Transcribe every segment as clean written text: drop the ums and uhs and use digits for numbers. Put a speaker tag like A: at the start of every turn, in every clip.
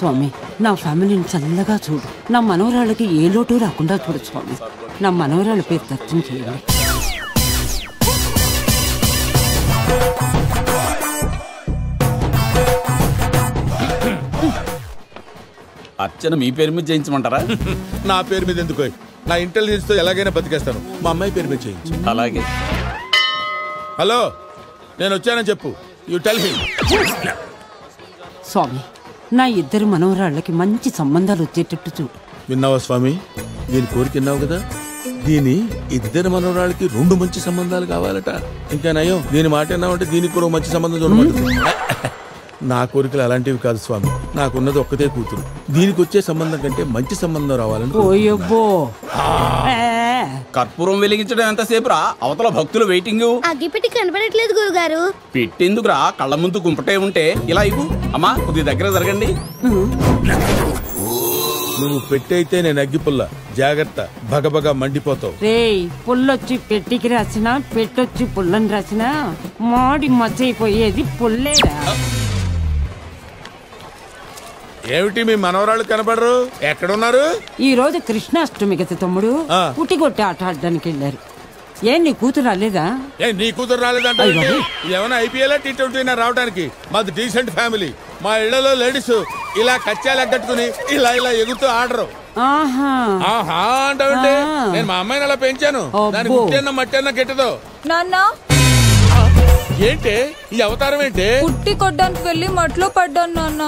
A: స్వామి నా ఫ్యామిలీని చల్లగా చూడు, నా మనవరాళ్ళకి ఏ లోటు రాకుండా చూడు స్వామి. నా మనవరాళ్ళ పేరు దర్శనం చేయండి.
B: అర్చన మీ పేరు మీద చేయించమంటారా?
C: నా పేరు మీద ఎందుకు? నా ఇంటెలిజెన్స్ తో ఎలాగైనా బతికేస్తాను. మా అమ్మాయి పేరు మీద చేయించు.
B: అలాగే.
C: హలో, నేను వచ్చానని చెప్పు. You tell him.
A: స్వామి నా ఇద్దరు మనవరాళ్ళకి మంచి సంబంధాలు వచ్చేటట్టు చూడు.
C: విన్నావా స్వామి? దీని కోరిక విన్నావు కదా. దీని ఇద్దరు మనవరాళ్ళకి 2 మంచి సంబంధాలు కావాలట. ఇంకా నయం, దీని మాట విన్నావంటే దీనికి కూడా మంచి సంబంధం చూడమంటుంది. నా కోరికలు అలాంటివి కాదు స్వామి. నాకున్నది ఒక్కతే కూతురు. దీనికి వచ్చే సంబంధం కంటే మంచి సంబంధం రావాలని.
A: ఓయబ్బో,
B: కర్పూరం వెలిగించడం ఎంతసేపు రా? అవతల భక్తులు వెయిటింగ్.
D: అగ్గిపెట్టి కనబడట్లేదు గురుగారు.
B: పెట్టేందుకురా? కళ్ళ ముందు గుంపటే ఉంటే ఇలా ఇవ్వు. అమ్మా కొద్ది దగ్గర జరగండి.
C: నువ్వు పెట్టయితే నేను అగ్గిపుల్ల. జాగ్రత్త, భగభగ మండిపోతావు.
A: రేయ్, పుల్లొచ్చి పెట్టికి రాసినా, పెట్టొచ్చి పుల్లని రాసినా మాడి మచ్చైపోయేది పుల్లేరా.
C: ఏమిటి మీ మనవరాళ్ళు కనబడరు? ఎక్కడున్నారు?
A: ఈ రోజు కృష్ణాష్టమి కదా తమ్ముడు, పుట్టిగొట్టి ఆట ఆడడానికి వెళ్ళారు. నీ కూతురు రాలేదా?
C: నీ కూతురు రాలేదంటే ఏమైనా ఐపీఎల్ T20 రావడానికి? మాది డీసెంట్ ఫ్యామిలీ. మా ఇళ్లలో లేడీస్ ఇలా కచ్చాలు ఎగ్గట్టుకుని ఇలా ఇలా ఎగుతూ ఆడరు. ఆహా అంటే నేను మా అమ్మాయిని అలా పెంచాను. దానికి పుట్టేన్న మట్టేన్న గిట్టదు.
E: నాన్న
C: ఏంటి ఈ అవతారం? ఏంటి
E: ఉట్టి కొట్టడానికి వెళ్ళి మట్లో పడ్డాను నాన్న.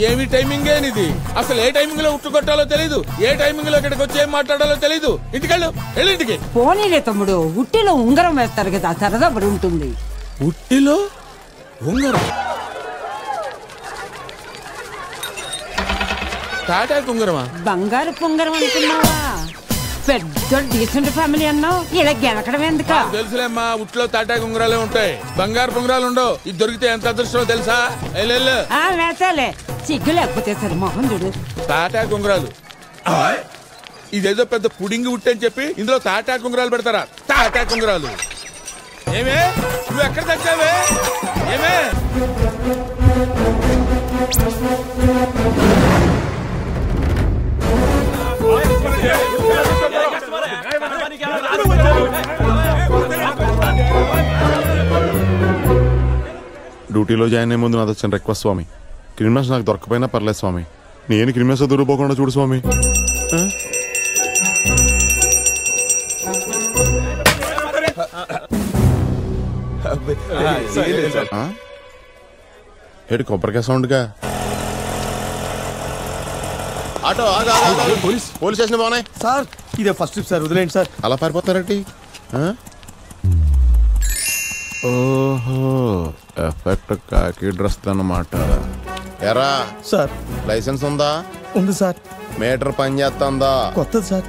C: ఏమి టైమింగ్ ఏనిది? అసలు ఏ టైమింగ్ లో ఉట్టు కొట్టాలో తెలీదు, ఏ టైమింగ్ లో ఇక్కడికి వచ్చి ఏం మాట్లాడాలో తెలీదు. ఇంటికెళ్ళు, ఇంటికి.
A: పోనీలే తమ్ముడు, ఉట్టిలో ఉంగరం వేస్తారు కదా, సరదా పడి ఉంటుంది.
C: ఉట్టిలో ఉంగరం? టాటా ఉంగరమా?
A: బంగారు పొంగరం అనుకున్నావా? పెద్ద డీసెంట్ ఫ్యామిలీ అన్నావు, ఇలా గెలకడం ఎందుక?
C: తెలుసులేమ్మా, ఉట్లో తాటా ఉంగరాలే ఉంటాయి, బంగారు పొంగరాలు ఉండవు. ఇది దొరికితే ఎంత అదృష్టమో తెలుసా?
A: వేసాలే, సిగ్గు లేకపోతే సరే మొహం చూడు.
C: తాటా ఉంగరాలు ఇదేదో పెద్ద పుడింగి ఉట్టని చెప్పి ఇందులో తాటా ఉంగరాలు పెడతారా? తాటా ఉంగరాలు ఏమే? నువ్వు ఎక్కడ తెచ్చావే? ఏమే?
F: డ్యూటీలో జాయిన్ అయ్యే ముందు నాది వచ్చిన రిక్వెస్ట్ స్వామి, క్రిమినల్స్ నాకు దొరకపోయినా పర్లేదు స్వామి, నేను క్రిమినల్స్ దూరిపోకుండా చూడు స్వామి. ఏడు కొబ్బరికాయ సౌండ్గా ఆటో పోలీస్ స్టేషన్ బాగున్నాయి
G: సార్. ఇదే ఫస్ట్ ట్రిప్ సార్, వదిలేండి సార్.
F: అలా పారిపోతారండి? ఓహో, ఎఫెక్ట్ కాకి డ్రెస్ అన్నమాట. ఎరా
G: సార్,
F: లైసెన్స్ ఉందా?
G: ఉంది సార్.
F: మీటర్ పని చేస్తుందా?
G: కొత్తది సార్.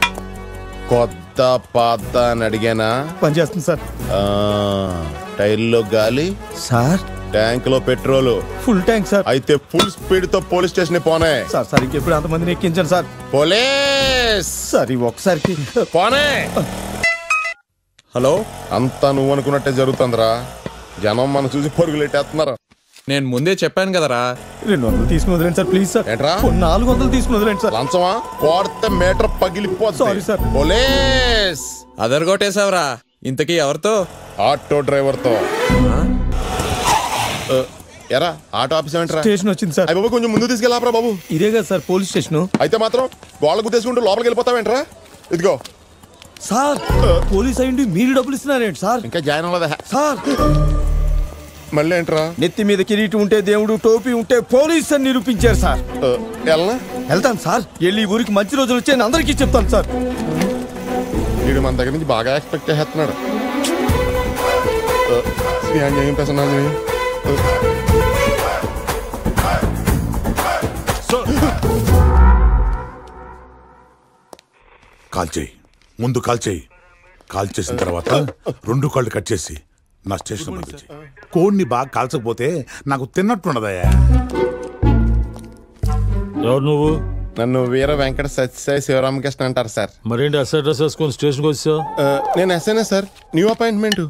F: కొత్త పాత అని అడిగానా?
G: పని చేస్తుంది సార్.
F: టైర్లో గాలి
G: సార్,
F: ట్యాంక్ లో పెట్రోల్
G: ఫుల్ ట్యాంక్ సార్.
F: అయితే ఫుల్ స్పీడ్ తో పోలీస్ స్టేషన్ పోనే
G: సార్. సార్ ఇంకెప్పుడు అంతమందిని ఎక్కించాను సార్.
F: పోలీస్
G: సార్ ఒకసారికి
F: పోనే.
C: హలో,
F: అంతా నువ్వు అనుకున్నట్టే జరుగుతుందిరా. జనం మనం చూసి పరుగులెట్టేస్తున్నారు.
H: నేను ముందే చెప్పాను కదరా.
G: 200 తీసుకుని వదిలేండి సార్, ప్లీజ్ సార్.
F: ఏంట్రా?
G: 400 తీసుకుని వదిలేండి సార్.
F: లంచమా? కోడితే మీటర్ పగిలిపోతుంది.
G: Sorry sir.
F: పోలీస్
H: అదరగొట్టేసావరా. ఇంతకీ ఎవరితో?
F: ఆటో డ్రైవర్ తో. ఎరా ఆటో ఆఫీస్ ఏంట్రా?
G: స్టేషన్ వచ్చింది సార్.
F: బాబు కొంచెం ముందు తీసుకెళ్ళాపరా బాబు.
G: ఇదే కదా సార్ పోలీస్ స్టేషన్.
F: అయితే మాత్రం గోళ్ళ గుద్దేసుకుంటూ లోపలికి వెళ్ళిపోతావేంట్రా? ఇదిగో
G: సార్, పోలీస్ అయ్యండి మీరు డబ్బులు ఇస్తున్నారేంటి సార్?
F: ఇంకా జాయిన్ అవ్వలేదా
G: సార్?
F: మళ్ళీ ఏంట్రా?
G: నెత్తి మీద కిరీటం ఉంటే దేవుడు, టోపీ ఉంటే పోలీస్ అని నిరూపించారు సార్. వెళ్తాను సార్. వెళ్ళి ఊరికి మంచి రోజులు వచ్చి అందరికీ చెప్తాను సార్.
F: వీడు మన దగ్గర నుంచి బాగా ఎక్స్పెక్ట్ చేస్తున్నాడు.
I: కాల్ చేయి, ముందు కాల్ చేయి. కాల్ చేసిన తర్వాత 2 కాళ్ళు కట్ చేసి నా స్టేషన్ పంపించి. కోడిని బాగా కాల్చకపోతే నాకు తిన్నట్టుండదయ్యా.
J: ఎవరు నువ్వు?
F: నన్ను వీర వెంకట సత్యసాయి శివరామకృష్ణ అంటారు సార్.
J: మరేంటి అసలు డ్రెస్ వేసుకొని స్టేషన్కి వచ్చావు?
F: నేను ఎస్ఐనే సార్, న్యూ అపాయింట్మెంట్.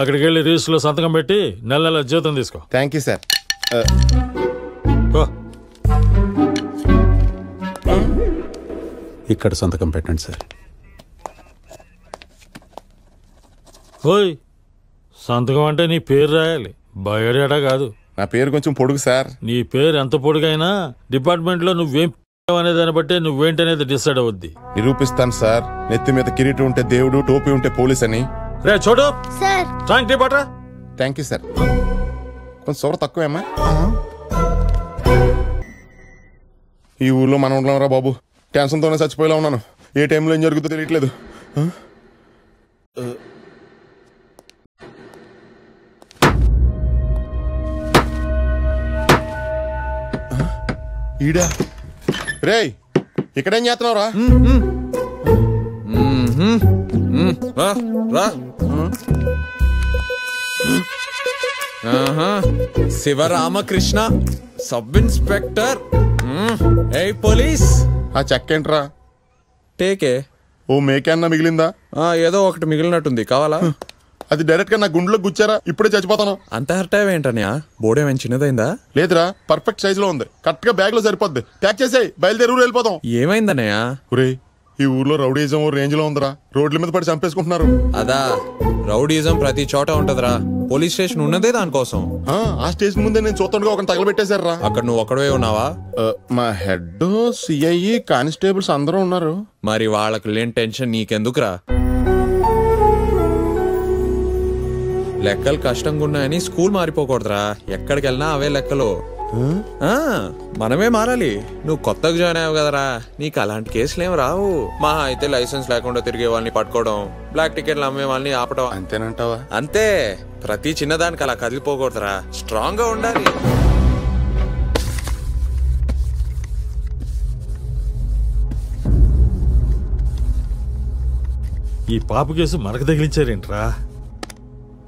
J: అక్కడికి వెళ్ళి రిజిస్టర్లో సంతకం పెట్టి నెల నెల జీతం తీసుకో.
F: Thank you sir.
K: ఇక్కడ సంతకం పెట్టండి సార్.
J: ఓయ్, సంతకం అంటే నీ పేరు రాయాలి, బయోడేటా కాదు.
F: నా పేరు కొంచెం పొడుగు సార్.
J: నీ పేరు ఎంత పొడుగైనా డిపార్ట్మెంట్లో నువ్వేం అనే దాన్ని బట్టే నువ్వేంటనేది డిసైడ్ అవుద్ది.
F: నిరూపిస్తాను సార్. నెత్తి మీద కిరీటం ఉంటే దేవుడు, టోపీ ఉంటే పోలీస్ అని.
J: రే చోటు
D: సార్.
F: Thank you sir. కొంచెం సోర తక్కువేమ్మా. ఈ ఊర్లో మనం ఉండలేమరా బాబు. టెన్షన్తోనే చచ్చిపోయేలా ఉన్నాను. ఏ టైంలో ఏం జరుగుతుందో తెలియట్లేదు. ఈడా రేయ్, ఇక్కడేం చేస్తున్నావురా?
H: Sivaramakrishna, sub inspector. ఏ పోలీస్.
F: ఆ చెక్ ఏంట్రా?
H: టేకే.
F: ఓ మేకన్నా మిగిలిందా?
H: ఏదో ఒకటి మిగిలినట్టుంది, కావాలా?
F: అది డైరెక్ట్ గా నా గుండెలో గుచ్చారా? ఇప్పుడే చచ్చిపోతాను.
H: అంత హర్ట్ అయ్యేంటన్యా? బోడేమేం చిన్నదైందా?
F: లేదురా, పర్ఫెక్ట్ సైజ్ లో ఉంది. కరెక్ట్ గా బ్యాగ్ లో సరిపోద్ది. ప్యాక్ చేసేయ్, బయలుదేరి ఊరు వెళ్ళిపోతాం.
H: ఏమైందన్నయ్యా?
F: ఒరే, ఈ ఊర్లో రౌడీజం రేంజ్ లో ఉందిరా. రోడ్ల మీద పడి చంపేసుకుంటున్నారు.
H: అదా, రౌడీజం ప్రతి చోట ఉంటదిరా. పోలీస్ స్టేషన్ ఉన్నదే దానికోసం.
F: ఆ స్టేషన్ ముందే నేను చూస్తుండగా ఒక తగలబెట్టేశారా.
H: అక్కడ నువ్వు ఒక్కడవే ఉన్నావా?
F: మా హెడ్, సిఐ, కానిస్టేబుల్స్ అందరూ ఉన్నారు.
H: మరి వాళ్ళకి లేని టెన్షన్ నీకెందుకురా? లెక్కలు కష్టంగా ఉన్నాయని స్కూల్ మారిపోకూడదురా. ఎక్కడికి వెళ్ళినా అవే లెక్కలు. మనమే మారాలి. నువ్వు కొత్తగా జాయిన్ అయ్యావు కదరా, నీకు అలాంటి కేసులేం రావు. మా అయితే లైసెన్స్ లేకుండా తిరిగే వాళ్ళని పట్టుకోవడం, బ్లాక్ టికెట్లు అమ్మే వాళ్ళని ఆపడం.
F: అంతేనంటావా?
H: అంతే. ప్రతి చిన్నదానికి అలా కదిలిపోకూడదురా. స్ట్రాంగ్ గా ఉండాలి.
J: ఈ పాప కేసు మనకు తగిలించారేంట్రా?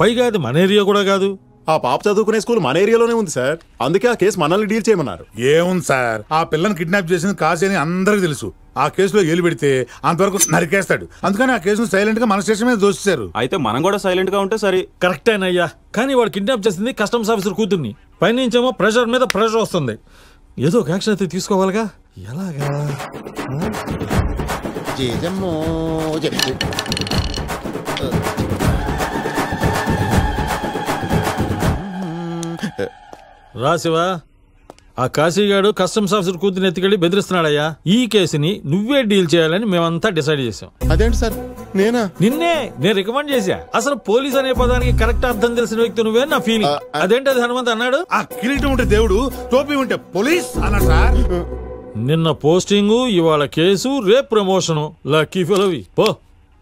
J: పైగా అది మన ఏరియా కూడా కాదు.
K: ఆ పాప చదువుకునే స్కూల్ మన ఏరియాలోనే ఉంది సార్. అందుకే ఆ కేసు మనల్ని డీల్ చేయమన్నారు.
I: ఏముంది సార్, ఆ పిల్లని కిడ్నాప్ చేసింది కాశీ అని అందరికి తెలుసు. ఆ కేసులో ఏలు పెడితే అంతవరకు నరికేస్తాడు. అందుకని ఆ కేసును సైలెంట్ గా మన స్టేషన్ మీద దోషిస్తారు.
K: అయితే మనం కూడా సైలెంట్ గా ఉంటే సరే.
J: కరెక్టేనయ్యా, కానీ వాడు కిడ్నాప్ చేసింది కస్టమ్స్ ఆఫీసర్ కూతుర్ని. పైనుంచేమో ప్రెషర్ మీద ప్రెషర్ వస్తుంది. ఏదో ఒక యాక్షన్ అయితే తీసుకోవాలిగా. ఎలాగా? రాసివా, ఆ కాశీగాడు కస్టమ్స్ ఆఫీసర్ కూతురు ఎత్తుకెళ్ళి బెదిరిస్తున్నాడయ్యా. ఈ కేసుని నువ్వే డీల్ చేయాలని మేమంతా డిసైడ్ చేసాం.
F: అదేంటి సార్? నేనా?
J: నిన్నే నేను రికమెండ్ చేశా. అసలు పోలీస్ అనే పదానికి కరెక్ట్ అర్థం తెలిసిన వ్యక్తి నువ్వే నా ఫీలింగ్. అదేంటి అది హనుమంత్ అన్నాడు?
I: ఆ కిరీటం ఉంటే దేవుడు, టోపీ ఉంటే పోలీస్ అన్నాడు సార్.
J: నిన్న పోస్టింగు, ఇవాళ కేసు, రేపు ప్రమోషను. లక్కీ ఫెలోవి.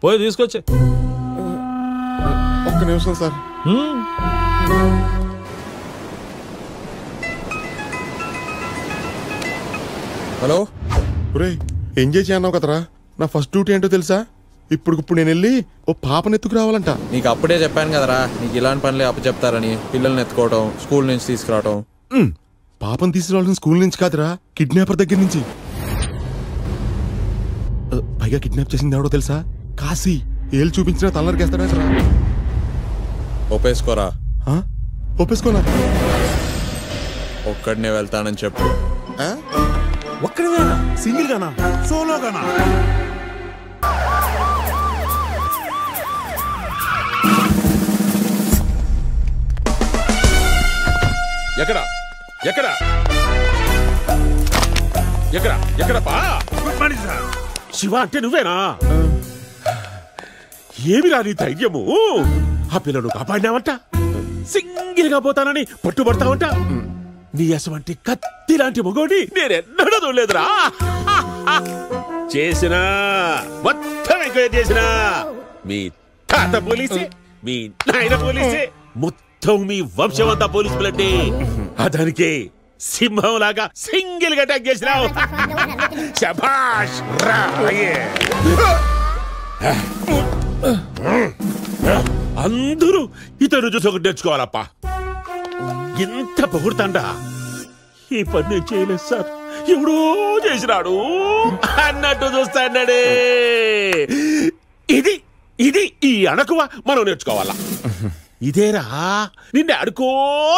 J: పోయి తీసుకొచ్చే.
F: ఒక్క నిమిషం సార్.
H: హలో.
F: ఒరేయ్, ఎంజాయ్ చేయన్నావు కదరా. నా ఫస్ట్ డ్యూటీ ఏంటో తెలుసా? ఇప్పుడు నేను వెళ్ళి ఓ పాపను ఎత్తుకు రావాలంట.
H: నీకు అప్పుడే చెప్పాను కదరా, నీకు ఇలాంటి పనులే అప్పచెప్తారని. పిల్లల్ని ఎత్తుకోవటం, స్కూల్ నుంచి తీసుకురావటం.
F: పాపను తీసుకురావాల్సిన స్కూల్ నుంచి కాదురా, కిడ్నాపర్ దగ్గర నుంచి. పైగా కిడ్నాప్ చేసింది ఎవడో తెలుసా? కాశీ. ఏళ్ళు చూపించినా తలనరికేస్తాడా?
H: ఒప్పేసుకోరా.
F: ఒప్పేసుకోనా?
H: ఒక్కడినే వెళ్తానని చెప్పు.
I: ఒక్కడేనా? సింగిల్ గానా? సోలో గానా?
C: ఎక్కడ ఎక్కడ ఎక్కడ ఎక్కడ పా? శివ అంటే నువ్వేనా? ఏమిరా నీ ధైర్యము? ఆ పిల్లను కాపాడినావంట, సింగిల్ గా పోతానని పట్టుబడతావంట. నీ అసవంటి కత్తి లాంటి మగోడి నేనెన్నడూ చూడలేదురా. చేసినా మొత్తం ఎంక్వైరీ చేసినా మీ తాత పోలీసే, మీ నాయన పోలీసే, మొత్తం మీ వంశమంతా పోలీసు పిల్లటి. అదానికి సింహం లాగా సింగిల్ గా అటాక్ చేసినావు. శభాష్ రా. అందరూ ఇతను చూసి ఒకటి నేర్చుకోవాలప్పా. ఎంత పొగుడుతాండా. ఈ పని నేను చేయలేదు సార్, ఎవడో చేసినాడు అన్నట్టు చూస్తాడే. ఇది ఇది ఈ అణకువ మనం నేర్చుకోవాలా.
I: ఇదేరా నిన్ను అడుకో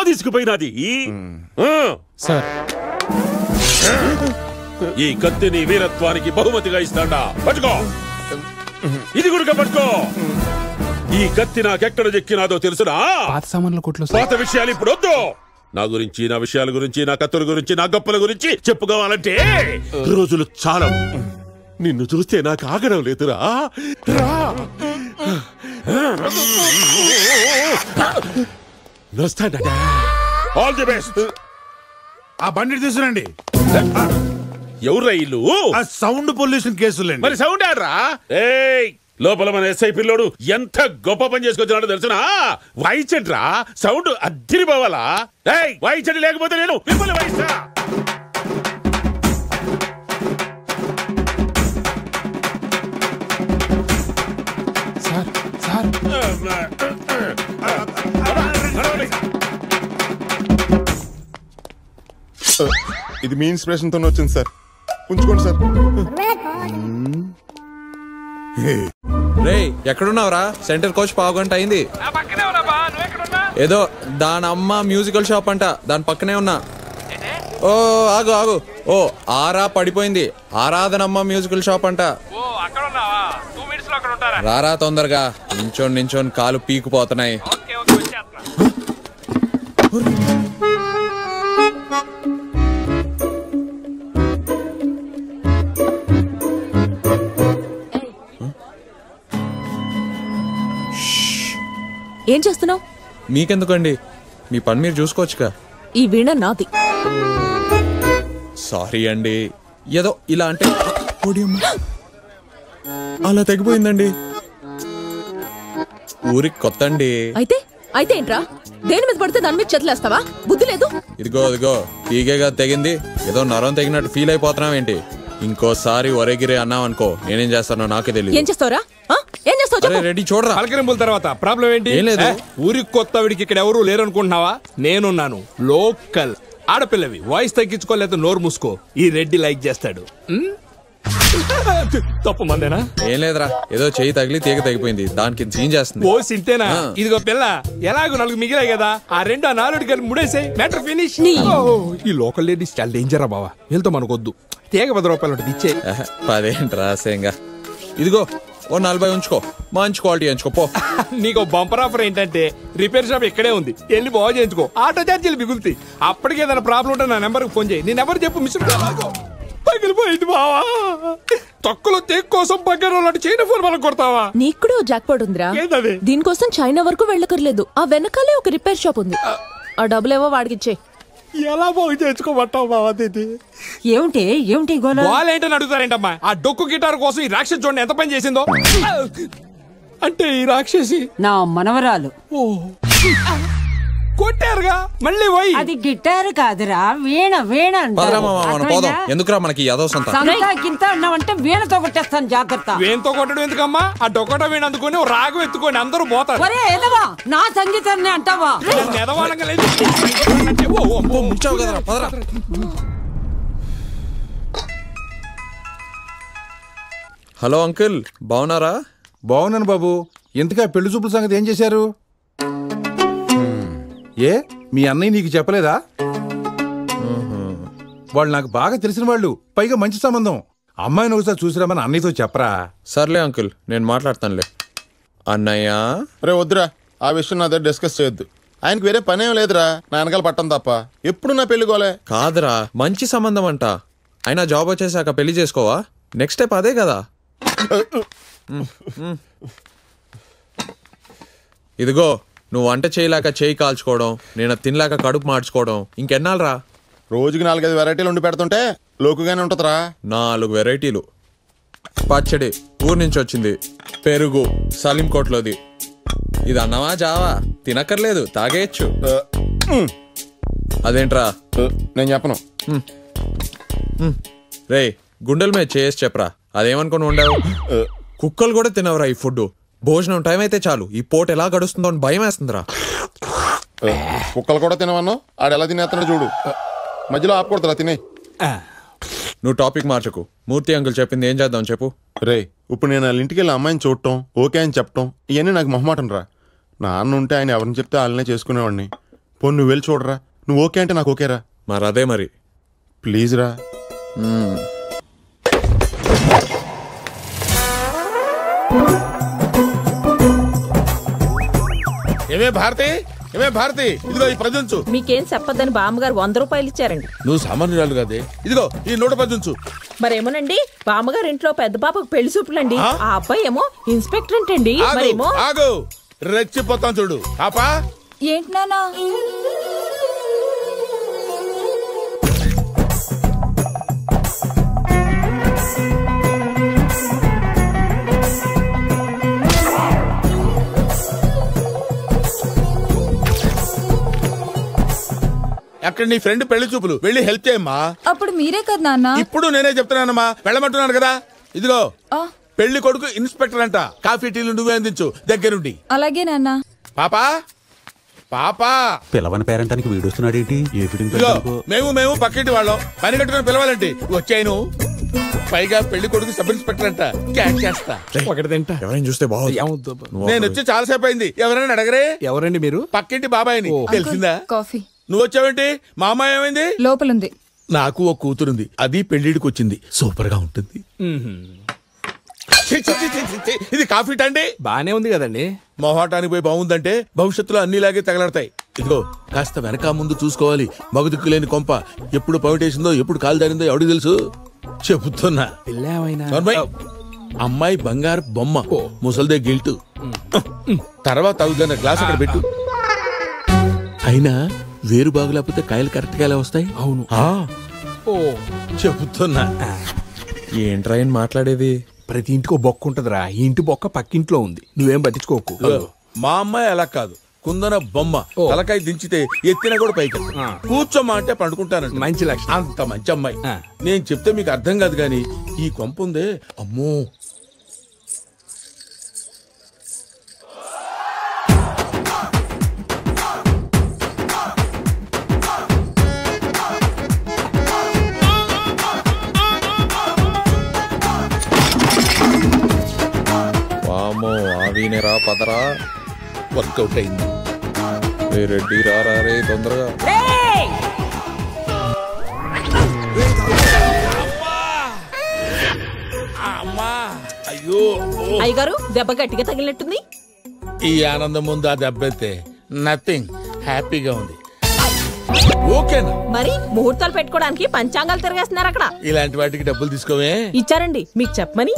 I: తీసుకుపోయినది
J: సార్
I: ఈ కత్తిని వీరత్వానికి బహుమతిగా ఇస్తాడా పట్టుకో ఇది కూడా పట్టుకో ఈ కత్తి నాకెక్కడ చెక్కినాదో తెలుసునా పాత విషయాలు ఇప్పుడు వద్దు నా గురించి నా విషయాల గురించి నా కత్తుల గురించి నా గొప్పల గురించి చెప్పుకోవాలంటే రోజులు చాలా నిన్ను చూస్తే నాకు ఆగడం లేదురా ఆల్ ది బెస్ట్
L: ఆ బండి తీసుకురండి
I: ఎవరు ఇల్లు
L: సౌండ్ పొల్యూషన్ కేసులు
I: మరి సౌండ్ ఆడరా లోపల మన ఎస్ఐ పిల్లోడు ఎంత గొప్ప పని చేసుకొచ్చినాడో తెలుసునా వాయించండ్రా సౌండ్ అద్దిరి పోవాలా వాయించండి లేకపోతే నేను మిమ్మల్ని వాయిస్తా
F: ఇది మీ ఇన్స్పిరేషన్ తోనే వచ్చింది సార్, ఉంచుకోండి సార్.
H: రే ఎక్కడున్నావురా? సెంటర్ కోచ్ పావుగంట అయింది. ఏదో దాని అమ్మ మ్యూజికల్ షాప్ అంట, దాని పక్కనే ఉన్నా. ఓ ఆగు ఆగు, ఓ ఆరా పడిపోయింది, ఆరాధనమ్మ మ్యూజికల్ షాప్ అంట. రారా తొందరగా, నించోని కాలు పీకుపోతున్నాయి.
M: ఏం చేస్తున్నావు?
H: మీకెందుకండి, మీ పని మీరు చూసుకోవచ్చుగా.
M: ఈ వీణ నాది.
H: సారీ అండి, ఏదో ఇలా అంటే అలా తెగిపోయిందండి. ఊరికి కొత్త అండి.
M: అయితే అయితే ఏంట్రా, దేని మీద పడితే దాని మీద చేతులేస్తావా? బుద్ధి లేదు.
H: ఇదిగో తీగేగా తెగింది, ఏదో నరం తెగినట్టు ఫీల్ అయిపోతున్నావేంటి? ఇంకోసారి ఒరేగిరే అన్నావనుకో, నేనేం చేస్తానో నాకే తెలియదు.
M: ఏం చేస్తావురా? ఏం చేస్తావు?
H: రెడీ చూడరా.
B: పలకరింపుల తర్వాత ప్రాబ్లం ఏంటి?
H: ఏం లేదు.
B: ఊరికి కొత్తవిడికి ఇక్కడ ఎవరు లేరనుకుంటున్నావా? నేనున్నాను, లోకల్. ఆడపిల్లవి వాయిస్ తగ్గించుకోలేదు, నోరు మూసుకో. ఈ రెడ్డి లైక్ చేస్తాడు. తప్పు మందేనా?
H: ఏం లేదురా, ఏదో చెయ్యి తగిలి తీగ తెగిపోయింది, దానికి సీన్ చేస్తుంది.
B: ఓ సింతేనా? ఇదిగో పిల్ల, ఎలాగో 4 మిగిలాయి కదా, ఆ 2 ఆ 4 కలిపి ముడేసాయి, మ్యాటర్ ఫినిష్. ఈ లోకల్ లేడీస్ చాలా డేంజరా బావా, వెళ్తా మనకొద్దు. తీగ 10 రూపాయలు ఉంటుంది, ఇచ్చే.
H: 10 రాసేంగా. ఇదిగో ఓ 40 ఉంచుకో, మంచి క్వాలిటీ ఎంచుకో పో.
B: నీకు బంపర్ ఆఫర్ ఏంటంటే, రిపేర్ షాప్ ఇక్కడే ఉంది, వెళ్ళి బాగు చేయించుకో, ఆటో ఛార్జీలు మిగులుతాయి. అప్పటికి ఏదైనా ప్రాబ్లం ఉంటే నా నెంబర్కి ఫోన్ చేయి. నీ నెంబర్ చెప్పు, మిస్ పగిలిపోయింది బావా. తొక్కలో తేక్ కోసం పక్కన చైనా ఫోన్ మనం కొడతావా?
M: నీకు కూడా జాక్ పాట్ ఉందిరా. దీనికోసం చైనా వరకు వెళ్ళకర్లేదు, ఆ వెనకాలే ఒక రిపేర్ షాప్ ఉంది. ఆ డబ్బులేవో వాడికిచ్చే.
B: ఎలా బాగు చేయించుకోమంటావు బావా?
A: ఏమిటి
B: గోలేంటని అడుగుతారేంటమ్మా? ఆ డొక్కు గిటార్ కోసం ఈ రాక్షసి చూడండి ఎంత పని చేసిందో. అంటే ఈ రాక్షసి
A: నా మనవరాలు.
B: కొట్టారుగా మళ్ళీ పోయి.
A: అది గిటారు కాదురా, వీణ.
H: ఎందుకురా మనకి
A: గింత అన్నావంటే వీణతో కొట్టేస్తాను, జాగ్రత్త.
B: వీణతో కొట్టడం ఎందుకమ్మా? ఆ డొక్కట వీణ అందుకొని రాగం ఎత్తుకొని అందరూ పోతారు.
A: నా సంగీతాన్ని అంటావా?
H: హలో అంకుల్, బాగున్నారా?
L: బాగున్నాను బాబు. ఇంతగా పెళ్లి చూపుల సంగతి ఏం చేశారు? ఏ మీ అన్నయ్య నీకు చెప్పలేదా? వాళ్ళు నాకు బాగా తెలిసిన వాళ్ళు, పైగా మంచి సంబంధం. అమ్మాయిని ఒకసారి చూసిరామని అన్నయ్యతో చెప్పరా?
H: సర్లే అంకుల్, నేను మాట్లాడతానులే. అన్నయ్య
F: రే వద్దురా, ఆ విషయం నా దగ్గర డిస్కస్ చేయొద్దు. ఆయనకు వేరే పనేం లేదురా, నా వెనకాల పట్టం తప్ప. ఎప్పుడు నా పెళ్లిగోలే.
H: కాదురా, మంచి సంబంధం అంట. అయినా జాబ్ వచ్చేసాక పెళ్లి చేసుకోవా? నెక్స్ట్ స్టెప్ అదే కదా. ఇదిగో, నువ్వు వంట చేయలేక చేయి కాల్చుకోవడం, నేను తినలేక కడుపు మార్చుకోవడం ఇంకెన్నాళ్ళరా?
F: రోజుకి 4-5 వెరైటీలు ఉండి పెడుతుంటే లోకుగానే ఉంటుందిరా.
H: 4 వెరైటీలు. పచ్చడి ఊరు నుంచి వచ్చింది, పెరుగు సలీం కోట్లోది. ఇది అన్నమా జావా? తినక్కర్లేదు, తాగేయచ్చు. అదేంట్రా?
F: నేను చెప్పను.
H: రే, గుండెల మీద చేసి చెప్పరా, అదేమనుకుని ఉండవు. కుక్కలు కూడా తినవరా ఈ ఫుడ్? భోజనం టైం అయితే చాలు, ఈ పోట ఎలా గడుస్తుందో అని భయం వేస్తుందిరా.
F: కుక్కలు కూడా తినవన్నా, ఆడెలా తినేస్తున్నాడు చూడు. మధ్యలో ఆపకూడదురా, తినే.
H: నువ్వు టాపిక్ మార్చకు. మూర్తి అంకుల్ చెప్పింది ఏం చేద్దాం చెప్పు.
F: రే, ఇప్పుడు నేను వాళ్ళ ఇంటికి వెళ్ళి అమ్మాయిని చూడటం, ఓకే అని చెప్పటం, ఇవన్నీ నాకు మొహమాటం రా. నాన్న ఉంటే ఆయన ఎవరిని చెప్తే వాళ్ళనే చేసుకునేవాడిని. పోనీ నువ్వు వెళ్ళి చూడరా. నువ్వు ఓకే అంటే నాకు ఓకేరా.
H: మరి అదే మరి
F: ప్లీజ్ రా.
C: ఏమే భారతి, ఏమే భారతి, ఇదిగో ఈ 10 ఉంచు.
M: మీకేం చెప్పద్దని బామ్మగారు 100 రూపాయలు ఇచ్చారండి.
C: నువ్వు సామాన్యురాలు కాదే. ఇదిగో ఈ 110 ఉంచు.
M: మరేమోనండి, బామ్మగారు ఇంట్లో పెద్ద పాపకు పెళ్లి చూపులండి. ఆ అబ్బాయి ఏమో ఇన్స్పెక్టర్ అంటండి. మరేమో
C: ఆగు, రెచ్చిపోతాం చూడు. పాపా
E: ఏంటి నానా?
C: అక్కడ నీ ఫ్రెండ్ పెళ్లి చూపులు, వెళ్ళి హెల్ప్ చేయమ్మా.
E: అప్పుడు మీరే కదా నాన్న.
C: ఇప్పుడు నేనే చెప్తున్నానమ్మా, వెళ్ళమంటున్నాను కదా. ఇదిగో పెళ్లి కొడుకు ఇన్స్పెక్టర్ అంట. కాఫీ టీలు నువ్వే అందించు దగ్గరుండి.
E: అలాగే నాన్న.
C: పాపా పాపా
N: పిలవని పేరంటానికి వీడొస్తున్నాడు ఏంటి? ఏ ఫిటింగ్
C: మేము పక్కింటి వాళ్ళం, పని కట్టుకుని పిలవాలంటే వచ్చాను. పైగా పెళ్లి కొడుకు సబ్ ఇన్స్పెక్టర్ అంట. క్యాచ్ చేస్తా.
H: ఎవరైనా చూస్తే బాగుంది.
C: నేను వచ్చి చాలాసేపు అయింది, ఎవరైనా అడగరే?
B: ఎవరండి మీరు?
C: పక్కింటి బాబాయిని. తెలిసిందా?
E: కాఫీ.
C: నువ్వు వచ్చావేంటి? మా అమ్మాయి ఏమైంది?
E: లోపలుంది.
C: నాకు ఓ కూతురుంది, అది పెళ్లిడికి వచ్చింది. సూపర్ గా ఉంటుంది. ఇది కాఫీ టండి.
B: బానే ఉంది కదండి.
C: మొహాటానికి పోయి బాగుందంటే భవిష్యత్తులో అన్నిలాగే తగలడతాయి. ఇదిగో కాస్త వెనక ముందు చూసుకోవాలి. మగదుక్కు లేని కొంప. ఎప్పుడు పవిటేసిందో ఎప్పుడు కాలు దారిందో ఎవడికి తెలుసు? చెబుతున్నా. అమ్మాయి బంగారు బొమ్మ, ముసల్దే గిల్టు. తర్వాత అవుదన్న గ్లాస్ అక్కడ పెట్టు. అయినా వేరు బాగులేకపోతే కాయలు కరెక్ట్ గా ఎలా వస్తాయి?
B: అవును.
C: చెబుతున్నా.
H: ఏంట్రా మాట్లాడేది?
B: ప్రతి ఇంటికి బొక్క ఉంటదిరా. ఈ ఇంటి బొక్క పక్కింట్లో ఉంది, నువ్వేం పట్టించుకోకు.
C: మా అమ్మాయి అలా కాదు, కుందన బొమ్మ. తలకాయ దించితే ఎత్తిన కూడా పైకి. కూర్చోమ్మా అంటే పండుకుంటానంట.
B: మంచి లక్షణం.
C: అంత మంచి అమ్మాయి. నేను చెప్తే మీకు అర్థం కాదు గాని ఈ కొంప ఉందే, అమ్మో.
H: ఆవినేరా పదరా.
C: వర్కౌట్ అయింది.
H: రెడ్డి రారా రే తొందరగా.
C: అయ్యో
M: అయ్యగారు, దెబ్బ గట్టిగా తగిలినట్టుంది.
C: ఈ ఆనందం ముందు ఆ దెబ్బైతే నథింగ్. హ్యాపీగా ఉంది. ఓకేనా?
M: మరి ముహూర్తాలు పెట్టుకోవడానికి పంచాంగాలు తిరగేస్తున్నారు అక్కడ.
C: ఇలాంటి వాటికి డబ్బులు తీసుకోవే.
M: ఇచ్చారండి మీకు చెప్పమని.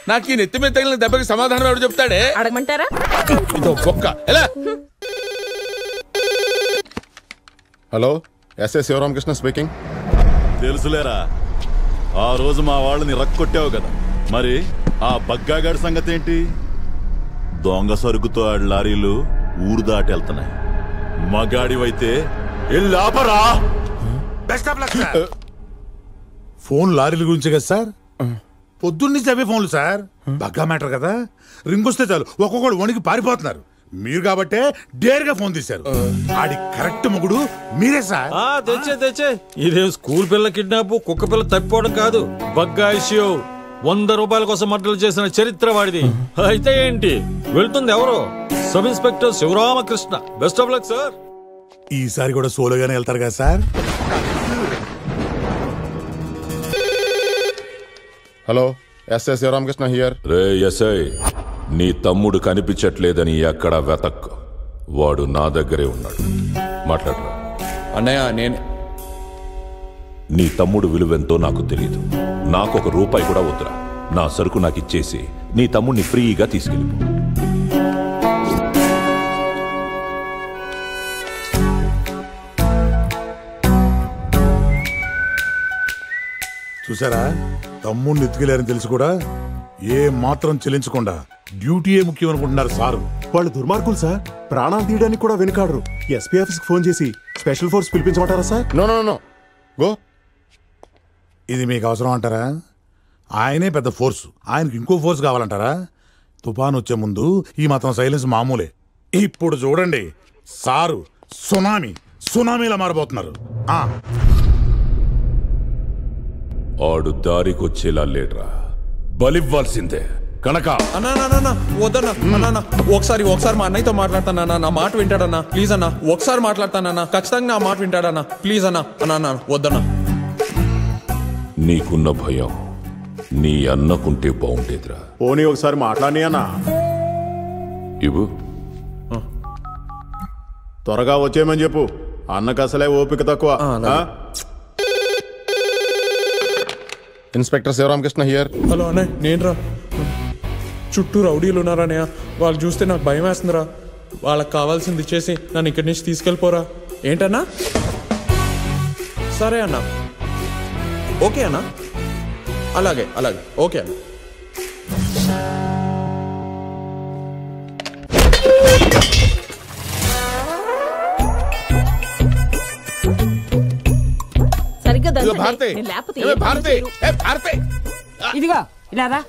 C: నాకు ఈ నెత్తి మీద తగిలిన దెబ్బకి సమాధానం ఎవరు చెప్తాడే?
M: అడగమంటారా?
C: ఇదో బొక్క. ఎలా?
F: Hello, SS Sivaramakrishna speaking.
K: తెలుసులేరా, ఆ రోజు మా వాళ్ళని రక్కొట్టావు కదా, మరి ఆ బగ్గాగాడి సంగతి ఏంటి? దొంగ సరుకుతో ఆ లారీలు ఊరు దాటి వెళ్తున్నాయి. మగాడివైతే ఆపరా.
L: ఫోన్ లారీల గురించి కదా సార్? పొద్దున్నుంచి అవే ఫోన్లు సార్. బగ్గా మ్యాటర్ కదా, రింగ్ వస్తే చాలు ఒక్కొక్కడు వణికి పారిపోతున్నారు. మీరు కాబట్టే డేర్గా ఫోన్ తీశారు. ఆడి కరెక్ట్ మొగుడు మీరే సార్.
J: తెచ్చే ఇదే స్కూల్ పిల్ల కిడ్నాప్, కుక్క పిల్ల తప్పిపోవడం కాదు. బగ్గా ఇష్యూ 100 రూపాయల కోసం మర్డర్లు చేసిన చరిత్ర వాడిది. అయితే ఏంటి, వెళ్తుంది ఎవరు? Sub inspector Sivaramakrishna. Best of luck sir.
L: ఈసారి కూడా సోలోగానే వెళ్తారు కదా sir?
F: Hello, SS Sivaramakrishna here.
O: రే ఎస్ఐ, నీ తమ్ముడు కనిపించట్లేదని ఎక్కడా వెతక్. వాడు నా దగ్గరే ఉన్నాడు. మాట్లాడరా.
H: అన్నయ్య, నేను
O: నీ తమ్ముడు విలువెంతో నాకు తెలీదు. నాకు ₹1 కూడా వద్దురా. నా సరుకు నాకు ఇచ్చేసి నీ తమ్ముడిని ఫ్రీగా తీసుకెళ్ళిపో.
L: చూసారా, తమ్ముడిని ఎత్తుకెళ్లారని తెలిసి కూడా ఏ మాత్రం చెల్లించకుండా డ్యూటీయే ముఖ్యం అనుకుంటున్నారు సార్.
K: వాళ్ళు దుర్మార్గులు సార్. ప్రాణాలు తీయడానికి కూడా వెనుకాడరు. ఎస్పీ ఆఫీస్ కి ఫోన్ చేసి స్పెషల్ ఫోర్స్ పిలిపించమంటారా sir?
F: No no no go.
L: ఇది మీకు అవసరం అంటారా? ఆయనే పెద్ద ఫోర్సు, ఆయనకి ఇంకో ఫోర్స్ కావాలంటారా? తుఫాన్ వచ్చే ముందు ఈ మాత్రం సైలెన్స్ మామూలే. ఇప్పుడు చూడండి సారు, సునామీలా మారబోతున్నారు.
O: ఆడు దారికొచ్చేలా లేడ్రా, బలివ్వాల్సిందే.
K: కనక
H: అన్నా వద్దన్నా అన్నా ఒకసారి మా అన్నయ్యతో మాట్లాడతానన్నా, నా మాట వింటాడన్నా ప్లీజ్ అన్నా. ఒకసారి మాట్లాడతానన్నా, ఖచ్చితంగా నా మాట వింటాడన్నా ప్లీజ్ అన్నా. అన్నా వద్దన్నా.
O: నీకున్న భయం నీ అన్నకుంటే బాగుండేదిరా.
K: పోనీ ఒకసారి మాట్లాడి అన్నా.
O: ఇవ్వు.
K: త్వరగా వచ్చేయమని చెప్పు, అన్నకు అసలే ఓపిక తక్కువ.
F: Inspector Sivaramakrishna here.
H: హలో అన్నయ్య, నేనురా. చుట్టూ రౌడీలు ఉన్నారన్నయ్య, వాళ్ళు చూస్తే నాకు భయం వేస్తుందిరా. వాళ్ళకి కావాల్సింది ఇచ్చేసి నన్ను ఇక్కడి నుంచి తీసుకెళ్ళిపోరా. ఏంటన్నా? సరే అన్నా, ఓకే అన్నా, అలాగే ఓకే అన్నా.
A: ఇదిగో ఇలారా.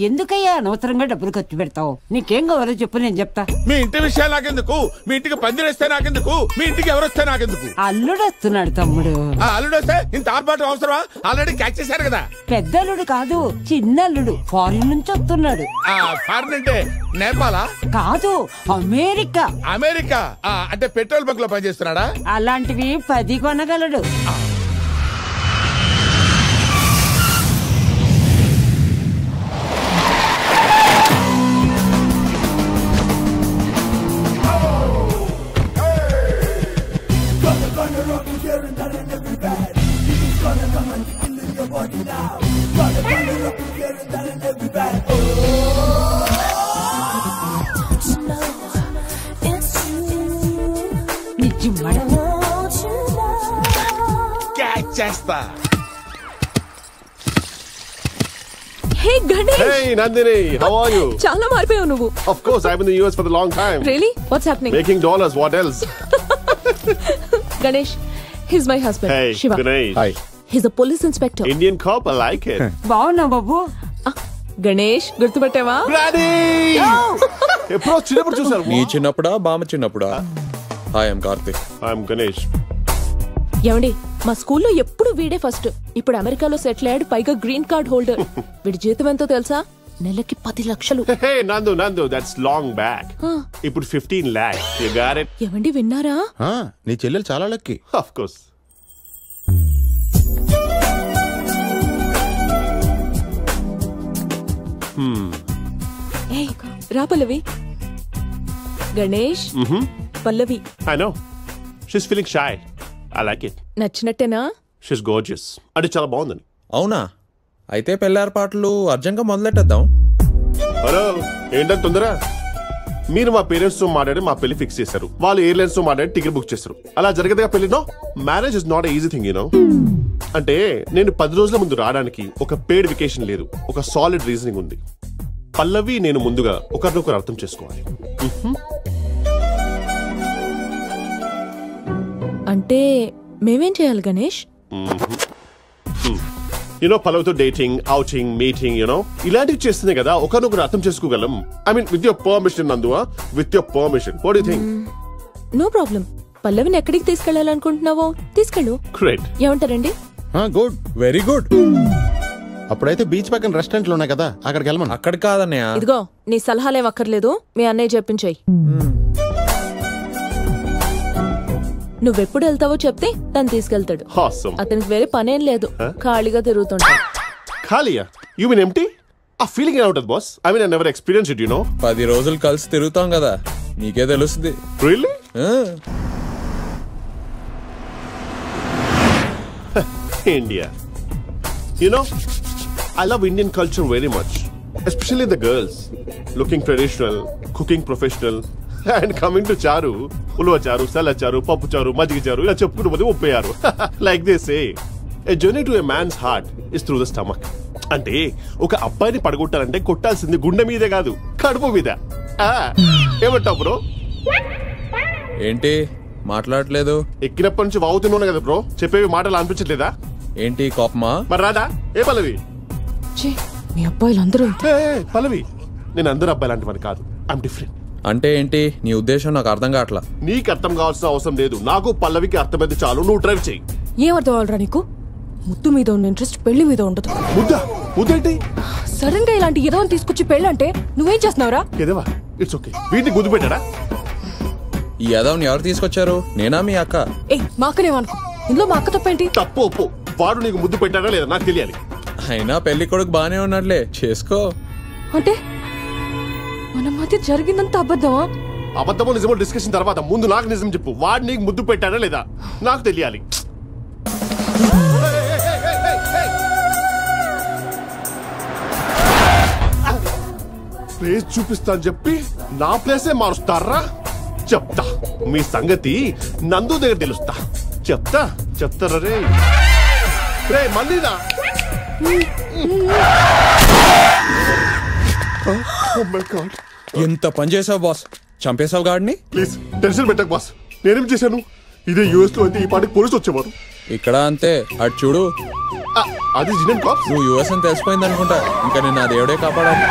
A: ఎందుకయ్యా అనవసరంగా డబ్బులు ఖర్చు పెడతావు? నీకేం కావాలో చెప్పు, నేను చెప్తా.
C: మీ ఇంటి విషయాలు నాకెందుకు? మీ ఇంటికి పందిరేస్తే నాకెందుకు? మీ ఇంటికి ఎవరొస్తే నాకెందుకు?
A: అల్లుడు వస్తున్నాడు తమ్ముడు.
C: అల్లుడు వస్తే ఇంత ఆర్పాటు అవసరమా? ఆల్రెడీ క్యాచ్ చేశారు కదా.
A: పెద్ద అల్లుడు కాదు, చిన్న అల్లుడు. ఫారిన్ నుంచి వస్తున్నాడు.
C: ఫారిన్ అంటే నేపాలా?
A: కాదు, అమెరికా.
C: అమెరికా అంటే పెట్రోల్ బంక్ లో పనిచేస్తున్నాడా?
A: అలాంటివి 10 కొనగలడు.
C: చేస్తా.
M: Hey Ganesh.
P: Hey Nandini, how are you?
M: చాలా మారిపోయావు నువ్వు.
P: Of course, I've been in the US for a long time.
M: Really? What's happening?
P: Making dollars, what else?
M: Ganesh, he's my husband.
P: Hey,
M: Shiva.
P: Ganesh. Hi.
M: He's a police inspector.
P: Indian cop, I like it.
A: బావున్నా బాబు.
M: గణేష్ గుర్తుపట్టావా?
P: ఎప్పుడో చిన్నప్పుడు చూసారు.
H: నీ చిన్నప్పుడా బామ్మ చిన్నప్పుడా? Hi, I'm Karthik.
P: I'm Ganesh.
M: ఏమండి, మా స్కూల్లో ఎప్పుడు వీడే ఫస్ట్. ఇప్పుడు అమెరికాలో సెటిల్ అయ్యాడు, పైగా గ్రీన్ కార్డ్ హోల్డర్. వీడి జీతం ఎంతో తెలుసా? నెలకి 10 లక్షలు.
P: Hey Nandu, that's long back. ఇప్పుడు 15 lakhs. You got it?
M: ఏమండి విన్నారా?
F: నీ చెల్లెలు చాలా లక్కీ.
P: Of course.
M: ఏయ్ రా పల్లవి. గణేష్ పల్లవి.
P: I know. She's feeling shy. I like it.
M: నచ్చినట్టేనా?
P: She's gorgeous. అంటే చాలా బాగుందని.
H: అవునా? అయితే పెళ్లి ఏర్పాట్లు అర్జెంట్గా మొదలెట్టేద్దాం.
P: హలో, ఏంటంత తొందర? మీరు మా పేరెంట్స్ తో మాట్లాడి మా పెళ్లి ఫిక్స్ చేశారు. వాళ్ళు ఎయిర్లైన్స్ తో మాట్లాడి టికెట్ బుక్ చేశారు. అలా జరగదుగా పెళ్లి. No, marriage is not easy thing, you know. అంటే నేను 10 రోజుల ముందు రావడానికి ఒక పెయిడ్ వెకేషన్ లేదు, ఒక సాలిడ్ రీజనింగ్ ఉంది. పల్లవి నేను ముందుగా ఒకరినొకరు అర్థం చేసుకోవాలి.
M: అంటే మేమేం చేయాలి గణేష్?
P: యూనో, పల్లవితో డేటింగ్, అవుటింగ్, మీటింగ్, యూనో ఇలాంటివి చేస్తేనే కదా ఒకరినొకరు అర్థం చేసుకోగలం. I mean with your permission నందువా, with your permission. What do you think?
M: No problem. పల్లవిని ఎక్కడికి తీసుకెళ్లాలనుకుంటున్నావో తీసుకెళ్ళు.
P: గ్రేట్.
M: ఏమంటారండి?
F: Good,
H: very good.
F: అప్పుడైతే బీచ్ పక్కన రెస్టారెంట్లు ఉన్నాయి కదా, అక్కడికి వెళ్ళమని.
H: అక్కడ కాదన్నయ్య.
M: ఇదిగో నీ సలహాలేం అక్కర్లేదు, మీ అన్నయ్య చెప్పించాయి. నువ్వెప్పుడు వెళ్తావో చెప్తే తను తీసుకెళ్తాడు. అతనికి వేరే పనేం లేదు, ఖాళీగా తిరుగుతుంటాడు.
P: ఖాళీయా? You mean empty? ఆ ఫీలింగ్ ఎలా ఉంటుంది boss? I mean I never experience it, you know.
H: 10 రోజులు కలిసి తిరుగుతాం కదా, నీకే తెలుస్తుంది.
P: Really? India. You know, I love Indian culture very much, especially the girls. Looking traditional, cooking professional, and coming to charu, ulva charu, sala charu, pappu charu, majigi charu, ila cheppukuntu pode uppayaru. Like they say, a journey to a man's heart is through the stomach. అంటే ఒక అబ్బాయిని పడగొట్టాలంటే కొట్టాల్సింది గుండె మీదే కాదు, కడుపు మీద. ఏమంటావు bro?
H: ఏంటి మాట్లాడలేదు?
P: ఎక్కినప్పటి నుంచి వాగుతున్నాను కదా బ్రో, చెప్పేవి మాటలు అనిపించట్లేదా?
H: ఏంటి కోపమా?
P: మరి రాదా? ఏ పల్లవి?
M: మీ అబ్బాయిలందరూ
P: పల్లవి, నేను అందరు అబ్బాయి లాంటి వాడిని కాదు. I'm different.
H: అంటే ఏంటి నీ ఉద్దేశం? నాకు అర్థం కావట్లా.
P: నీకు అర్థం కావాల్సిన అవసరం లేదు, నాకు పల్లవికి అర్థమైతే చాలు. నువ్వు డ్రైవ్ చేయి.
M: ఏం అర్థం అవ్వాలరా నీకు? ముద్దు మీద ఉన్న ఇంట్రెస్ట్ పెళ్లి మీద ఉండదు.
P: ముద్దా? ముద్దేంటి?
M: సడన్ గా ఇలాంటి ఏదో తీసుకొచ్చి పెళ్ళంటే నువ్వేం చేస్తున్నావురా?
P: ఏదేవా ఇట్స్ ఓకే. వీటిని గుద్దు పెట్టాడా?
H: ఈ యాదవ్ని ఎవరు తీసుకొచ్చారు? నేనా మీ అక్క?
M: ఏ మా అక్కనేమనుకో, ఇందులో మా అక్క తప్పేంటి?
P: తప్పు ఒప్పు. వాడు నీకు ముద్దు పెట్టాడా లేదా నాకు తెలియాలి.
H: అయినా పెళ్లి కొడుకు బానే ఉన్నట్లే, చేసుకో.
M: అంటే మన మధ్య జరిగిందంత అబద్ధమా?
P: అబద్ధమో నిజమో డిస్కషన్ తర్వాత ముందు నాకు నిజం చెప్పు. వాడు నీకు ముద్దు పెట్టాడా లేదా నాకు తెలియాలి. ప్లేస్ చూపిస్తాను చెప్పి నా ప్లేసే మారుస్తారా? చెప్తా మీ సంగతి. నందు దగ్గర తెలుస్తా. చెప్తారా రే మళ్ళీనా?
H: ఎంత పని చేసావు బాస్, చంపేశావు గాడిని.
P: ప్లీజ్ టెన్షన్ పెట్టకు బాస్. నేనేం చేశాను? ఇదే యూఎస్ లో అయితే ఈ పాటికి పోలీసు వచ్చేవారు.
H: ఇక్కడ అంతే, అటు చూడు.
P: అది జినెన్ కాప్స్.
H: నువ్వు యూఎస్ అని తెలిసిపోయింది అనుకుంటా. ఇంకా నేను ఆ దేవుడే కాపాడాలి.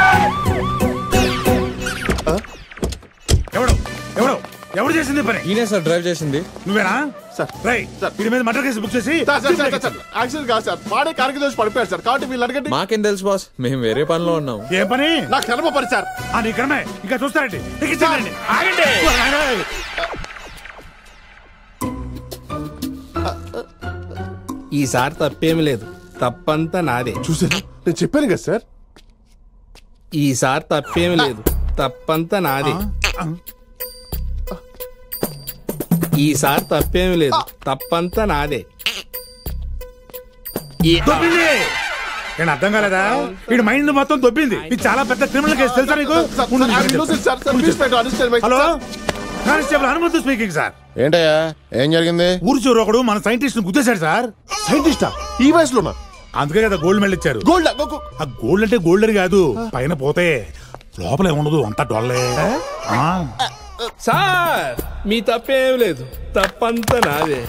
L: ఎవరు చేసింది పని?
H: ఈయనే సార్ డ్రైవ్ చేసింది.
L: నువ్వేనా?
P: సార్
L: వీడి మీద మర్డర్ కేసు బుక్ చేసి
P: యాక్సిడెంట్ కాదు సార్. వాడే కారుకి దోషి పడిపోయారు సార్. కాబట్టి వీళ్ళు అడగండి.
H: మాకేం తెలుసు బాస్, మేము వేరే పనిలో ఉన్నాం.
L: ఏం పని?
P: నా కర్మ పని సార్.
L: నీ కర్మే ఇంకా చూస్తారండి.
P: ఆగండి.
B: ఈసారి తప్పేమి లేదు, తప్పంతా నాదే.
P: చూసారా నేను చెప్పాను కదా సార్.
B: ఈసారి తప్పేమి లేదు, తప్పంతా నాదే. ఈసారి తప్పేమి లేదు, తప్పంతా నాదే.
L: నేను అర్థం కాలేదా? వీడి మైండ్ మొత్తం దొబ్బింది. ఇది చాలా పెద్ద క్రిమినల్ కేసు తెలుసా నీకు? Hello constable Hanumanthu speaking sir.
F: ఏంటయ్యా ఏం జరిగింది?
L: ఊరు చూరు ఒకడు మన సైంటిస్ట్ గుద్దేశాడు సార్.
P: సైంటిస్టా? ఈ వయసులోనా?
L: అందుకే కదా గోల్డ్ మెడల్ ఇచ్చారు.
P: గోల్డ్?
L: ఆ గోల్డ్ అంటే గోల్డ్ అని కాదు, పైన పోతే లోపల ఏముండదు, అంతా డొల్లే.
B: సార్ మీ తప్పేం లేదు, తప్పంతా నాదే.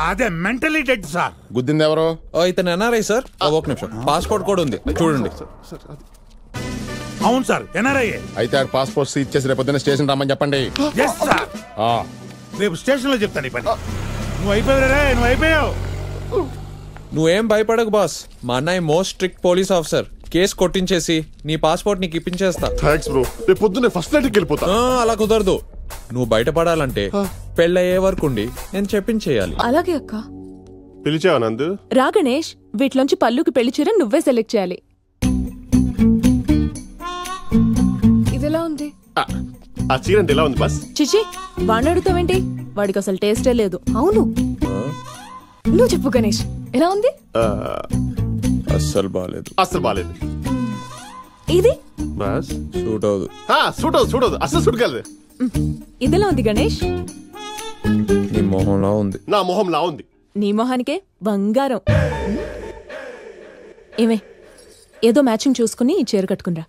L: అదే మెంటలీ డెడ్ సార్.
F: గుద్దింది ఎవరు?
H: ఇతను ఎన్ఆర్ఐ సార్. ఒక నిమిషం, పాస్పోర్ట్ కూడా ఉంది చూడండి.
L: అవును సార్, ఎన్ఆర్ఐ.
F: అయితే ఆ పాస్పోర్ట్ సీజ్ చేసి రేపు పొద్దున్న స్టేషన్ రమ్మని చెప్పండి.
L: రేపు స్టేషన్ లో చెప్తాను ఈ పని. నువ్వు అయిపోయావు.
H: నువ్వేం భయపడకు బాస్, మా అన్నయ్య most strict police officer. Case కొట్టించేసి నీ పాస్పోర్ట్ నీకు ఇప్పించేస్తా.
P: Thanks bro. రేపు పొద్దున్నే ఫస్ట్ ఫ్లైట్కి వెళ్ళిపోతా.
H: అలా కుదరదు. నువ్వు బయటపడాలంటే పెళ్ళయ్యే వరకు ఉండి నేను చెప్పించేయాలి.
M: అలాగే అక్క.
P: పిలిచావా నందు?
M: రా గణేష్, వీటిలోంచి పల్లుకి పెళ్లి చీర నువ్వే సెలెక్ట్ చేయాలి. ఇదెలా ఉంది?
P: ఆ చీర అంటే ఎలా ఉంది బాస్?
M: చిచి, వాడిని అడుగుతావేంటి? వాడికి అసలు టేస్టే లేదు. అవును, నువ్వు చెప్పు గణేష్, ఎలా ఉంది?
H: అస్సలు బాలేదు.
M: ఇది
P: బాస్
H: సూట్ అవదు.
P: సూట్ అవదు అసలు సూట్ కాలేదు.
M: ఇదెలా ఉంది గణేష్?
H: నీ మొహంలా ఉంది.
P: నా మొహంలా ఉంది.
M: నీ మొహానికే బంగారం. ఏమే, ఏదో మ్యాచింగ్ చూసుకుని చీర కట్టుకునిరా.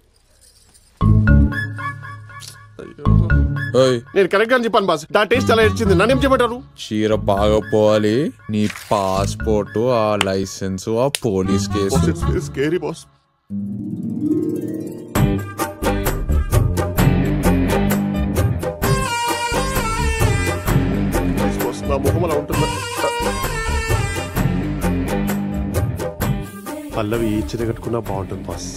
P: నేను కరెక్ట్ గా చెప్పాను బాస్. నా టేస్ట్ ఎలా ఇచ్చింది, నన్నేం చెప్పారు?
H: చీర బాగా పోవాలి. నీ పాస్పోర్ట్, ఆ లైసెన్స్, ఆ పోలీస్ కేసు.
P: Scary boss. నా ముఖం అలా ఉంటుందా? పల్లవి ఈ చీర కట్టుకున్నా బాగుంటుంది బాస్.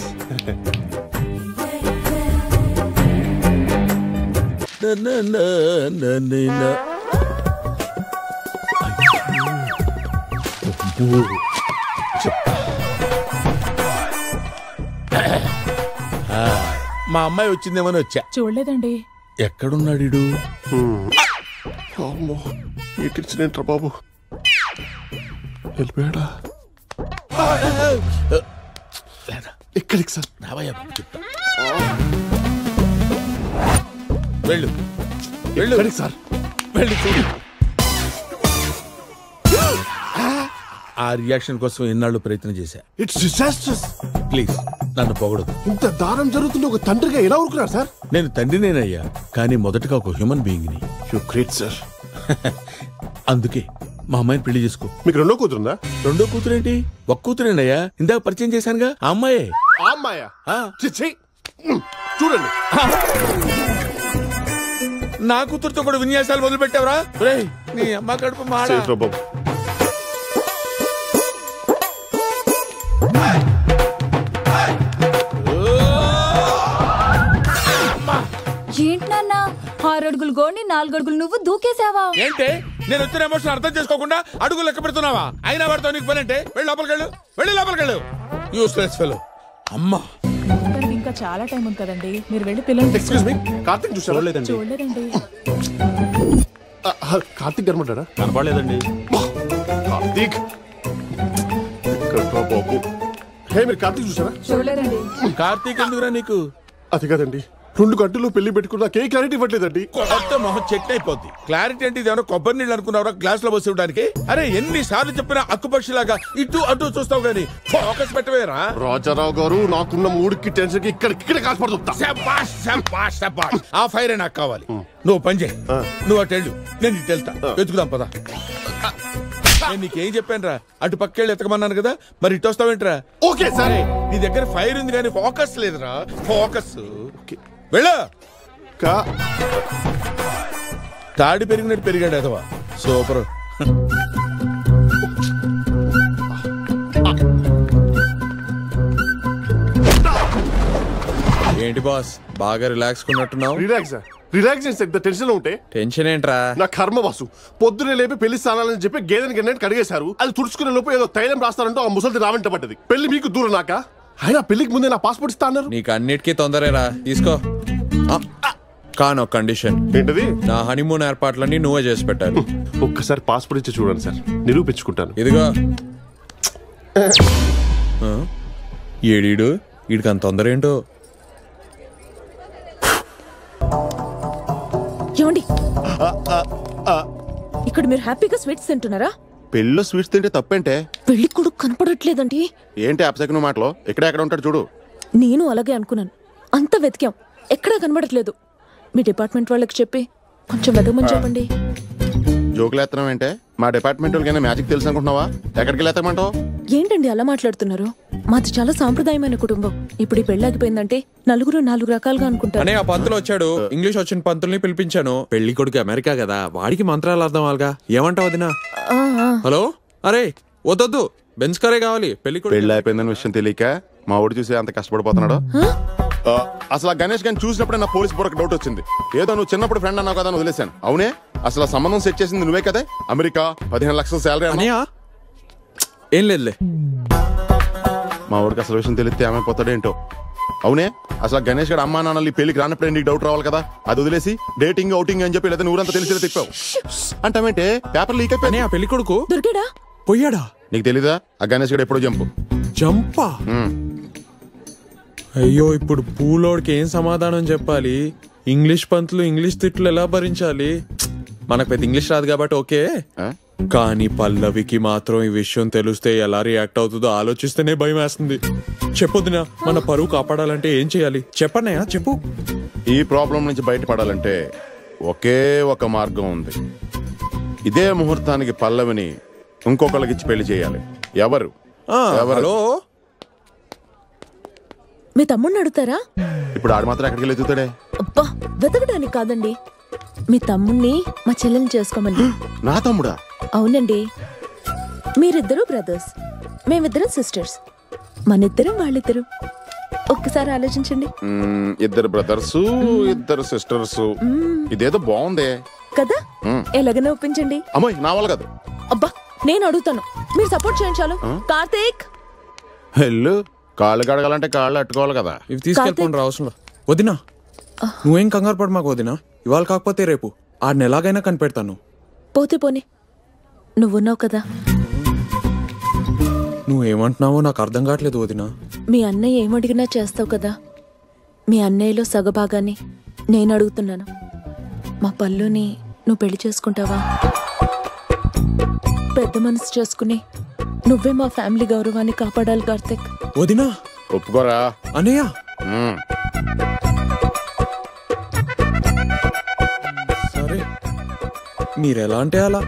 C: మా అమ్మాయి వచ్చిందేమని వచ్చా.
M: చూడలేదండి.
C: ఎక్కడున్నాడు?
P: అమ్మో, ఎక్కించినేంట్రా బాబు, వెళ్ళిపోయాడా? ఎక్కడికి సార్?
C: వెళ్ళు
P: ఎక్కడికి సార్?
C: వెళ్ళి చూడు. ఆ రియాక్షన్ కోసం ఎన్నాళ్ళు ప్రయత్నం చేశా.
P: It's disasters.
C: ప్లీజ్ నన్ను పొగడదు.
P: ఇంత దారుణం జరుగుతుంటే ఒక తండ్రిగా ఎలా ఊరుకున్నారు సార్?
C: నేను తండ్రినేనయ్యా, కానీ మొదటగా ఒక హ్యూమన్ బీయింగ్ ని.
P: You great sir.
C: అందుకే మా అమ్మాయిని పెళ్లి చేసుకో.
P: మీకు రెండో కూతురుందా?
C: రెండో కూతురేంటి, ఒక కూతురేనయ్యా. ఇందాక పరిచయం చేశానుగా ఆ అమ్మాయే.
P: ఆ అమ్మాయా? చూడండి,
C: నా కూతురుతో కూడా విన్యాసాలు మొదలు పెట్టావరా? నీ అమ్మ కడుపు మాడ.
E: 6 అడుగులు గోడిని 4 అడుగులు నువ్వు దూకేసావా?
C: ఏంటి నేను వచ్చిన ఎమోషన్ అర్థం చేసుకోకుండా అడుగులు లెక్క పెడుతున్నావా? అయినా వాడితో నీకు పని అంటే వెళ్ళి లోపలికెళ్ళు యూస్లెస్ ఫెలో. అమ్మా
M: ఇంకా చాలా టైం ఉంది కదండి, మీరు వెళ్ళి పిల్లలు.
P: ఎక్స్క్యూజ్ మీ, కార్తీక్ చూసారా?
M: చూడలేదండి.
P: కార్తీక్ కనబడ్డా?
N: కనపడలేదండి.
P: కార్తీక్ బాబు, హే మీరు కార్తీక్ చూసారా?
M: చూడలేదండి.
C: కార్తీక్ ఎందుకురా నీకు?
P: అది కదండి, 2 గంటల్లో పెళ్లి పెట్టుకున్నా ఏ క్లారిటీ ఇవ్వట్లేదండి.
C: కొత్త మొహం చెట్ అయిపోద్ది. క్లారిటీ అంటే ఇదేమన్నా కొబ్బరి నీళ్ళు అనుకున్నావురా గ్లాస్ లో పోసి ఇవ్వడానికి? అరే ఎన్ని సార్లు చెప్పినా అక్కుపక్షిలాగా ఇటు అటు చూస్తావు గానీ ఫోకస్ పెట్టవేరా?
P: రాజారావు గారు, నాకున్న మూడుకి టెన్షన్ కి ఇక్కడ కాల్పడుతా.
C: ఆ ఫైర్ నాకు కావాలి. నువ్వు పని చేయి, నువ్వు అటు వెళ్ళు, నేను ఇటు వెళ్తా. వెతుకుదాం పదా. నేను నీకేం చెప్పాను రా, అటు పక్కెళ్ళి ఎతకమన్నాను కదా, మరి ఇటు వస్తావేంట్రా?
P: ఓకే సరే.
C: నీ దగ్గర ఫైర్ ఉంది కానీ ఫోకస్ లేదురా. ఫోకస్ వెళ్ళు. తాడి పెరిగినట్టు పెరిగాడు అదవా. సూపర్.
H: ఏంటి బాస్, బాగా రిలాక్స్ కున్నట్టున్నావు?
P: రిలాక్స్ టెన్షన్ లో ఉంటే.
H: టెన్షన్ ఏంట్రా?
P: నా కర్మ బాసు, పొద్దునే లేపి పెళ్లి స్థానాలని చెప్పి గేదెని గన్నట్టు కడిగేశారు. అది తుడుచుకునే లోపు ఏదో తైలం రాస్తారంటూ ఆ ముసలిది రావంట పడ్డది. పెళ్లి మీకు దూరం నాక, అయినా పెళ్లికి ముందే నా పాస్పోర్ట్ ఇస్తా అన్నారు.
H: నీకు అన్నిటికీ తొందరేరా, తీసుకో. కానో కండిషన్
P: ఏంటది?
H: నా హనీమూన్ ఏర్పాట్లన్నీ నువ్వే చేసి పెట్టాలి.
P: ఒక్కసారి పాస్పోర్ట్ ఇచ్చి చూడండి సార్, నిరూపించుకుంటాను.
H: ఇదిగో. ఏడీడు వీడికి అంత తొందర ఏంటో.
M: ఏమండి, ఇక్కడ మీరు హ్యాపీగా స్వీట్స్ తింటున్నారా?
F: పెళ్ళిలో స్వీట్స్ తింటే తప్పేంటే?
M: పెళ్లి కొడుకు కనపడట్లేదండి.
F: ఏంటి అప్సెకను మాటలో? ఎక్కడ ఉంటాడు చూడు.
M: నేను అలాగే అనుకున్నాను. అంత వెతికాం, ఎక్కడా కనబడట్లేదు. మీ డిపార్ట్మెంట్ వాళ్ళకి చెప్పి కొంచెం వెతకమని చెప్పండి.
F: జోకులు ఎత్తనం ఏంటే? మా డిపార్ట్మెంట్ వాళ్ళకైనా మ్యాజిక్ తెలుసు అనుకుంటున్నావా? ఎక్కడికి వెళ్తామంటావు?
M: ఏంటండి అలా మాట్లాడుతున్నారు? మాది చాలా సాంప్రదాయమైన కుటుంబం. ఇప్పుడు ఈ పెళ్ళాగిపోయిందంటే నలుగురు 4 రకాలుగా అనుకుంటారు.
H: అనే ఆ పంతులు వచ్చాడు, ఇంగ్లీష్ వచ్చిన పంతుల్ని పిలిపించాను. పెళ్లి కొడుకు అమెరికా కదా, వాడికి మంత్రాలు అర్థం అవ్వాలిగా. ఏమంటావు వదినా? హలో, అరే వద్దొద్దు, బెంచ్ కారే కావాలి.
F: పెళ్లి అయిపోయిందని విషయం తెలియక మా ఊడు చూసి అంత కష్టపడిపోతున్నాడు. అసలు ఆ గణేష్ గారిని చూసినప్పుడే నా పోలీస్ బోర్డుకి డౌట్ వచ్చింది. ఏదో నువ్వు చిన్నప్పుడు ఫ్రెండ్ అన్నావు కదా, వదిలేశాను. అవునే, అసలు సంబంధం సెట్ చేసింది నువ్వే కదా? అమెరికా 15 లక్షల శాలరీ అన్నయ్య.
H: ఏం లేదులే,
F: మా ఊరికి అసలు విషయం తెలిస్తే ఏమైపోతాడేంటో. అవునే, అసలు గణేష్ గారు అమ్మా నాన్నలు పెళ్లికి రానప్పుడే నీకు డౌట్ రావాలి కదా. అది వదిలేసి డేటింగ్ అవుటింగ్ అని చెప్పి లేదా ఊరంతా తెలిసి తిప్పావు. అంటావేంటే పేపర్ లీక్ అయిపోయి
H: పెళ్లి కొడుకు
M: దొరికాడా?
H: పోయాడా?
F: నీకు తెలీదా? ఆ గణేష్ గారు ఎప్పుడో
H: జంపా. అయ్యో, ఇప్పుడు పూలోడికి ఏం సమాధానం చెప్పాలి? ఇంగ్లీష్ పంతులు ఇంగ్లీష్ తిట్లు ఎలా భరించాలి? మనకు పెద్ద ఇంగ్లీష్ రాదు కాబట్టి ఓకే, కానీ పల్లవికి మాత్రం ఈ విషయం తెలిస్తే ఎలా రియాక్ట్ అవుతుందో ఆలోచిస్తేనే భయం వేస్తుంది. చెప్పొద్దునా, మన పరువు కాపాడాలంటే ఏం చేయాలి చెప్పన్నయ్యా, చెప్పు.
F: ఈ ప్రాబ్లం నుంచి బయటపడాలంటే ఒకే ఒక మార్గం ఉంది. ఇదే ముహూర్తానికి పల్లవిని ఇంకొకరికి ఇచ్చి పెళ్లి చేయాలి. ఎవరు?
H: హలో,
M: మీ తమ్ముడిని అడుగుతారా?
F: ఇప్పుడు ఆడు మాత్రం ఎక్కడికి వెళ్తాడే?
M: అబ్బా, వెతకడానికి కాదండి, మీ తమ్ముణ్ణి మా చెల్లెని చేసుకోమని.
F: నా తమ్ముడా?
M: అవునండి, మీరిద్దరు బ్రదర్స్, మేమిద్దరం సిస్టర్స్, మనిద్దరం వాళ్ళిద్దరు. ఒక్కసారి ఆలోచించండి.
F: 2 బ్రదర్స్ 2 సిస్టర్స్, ఇదేదో బాగుందే
M: కదా? ఎలాగైనా ఒప్పించండి.
F: అమ్మాయి నా వల్ల కాదు.
M: అబ్బా, నేను అడుగుతాను, మీరు సపోర్ట్ చేయించాలి. కార్తీక్,
F: హెల్లు కాళ్ళు కడగాలంటే కాళ్ళు అట్టుకోవాలి కదా.
H: ఇవి తీసుకెళ్ళిపోండి రా, అవసరం. వదినా, నువ్వేం కంగారు పడు మాకు వదినా. ఇవాళ కాకపోతే రేపు ఆడిని ఎలాగైనా కనిపెడతాను.
M: పోతే పోనీ, నువ్వున్నావు కదా.
H: నువ్వేమంటున్నావో నాకు అర్థం కావట్లేదు వదినా.
M: మీ అన్నయ్య ఏమడిగినా చేస్తావు కదా. మీ అన్నయ్యలో సగభాగాన్ని నేను అడుగుతున్నాను. మా పల్లుని నువ్వు పెళ్లి చేసుకుంటావా? పెద్ద మనసు చేసుకుని నువ్వే మా ఫ్యామిలీ గౌరవాన్ని కాపాడాలి కార్తిక్.
H: వదినా
F: ఒప్పుకోరా?
H: అన్నయ్య,
J: సరే, మీరెలా అంటే అలా.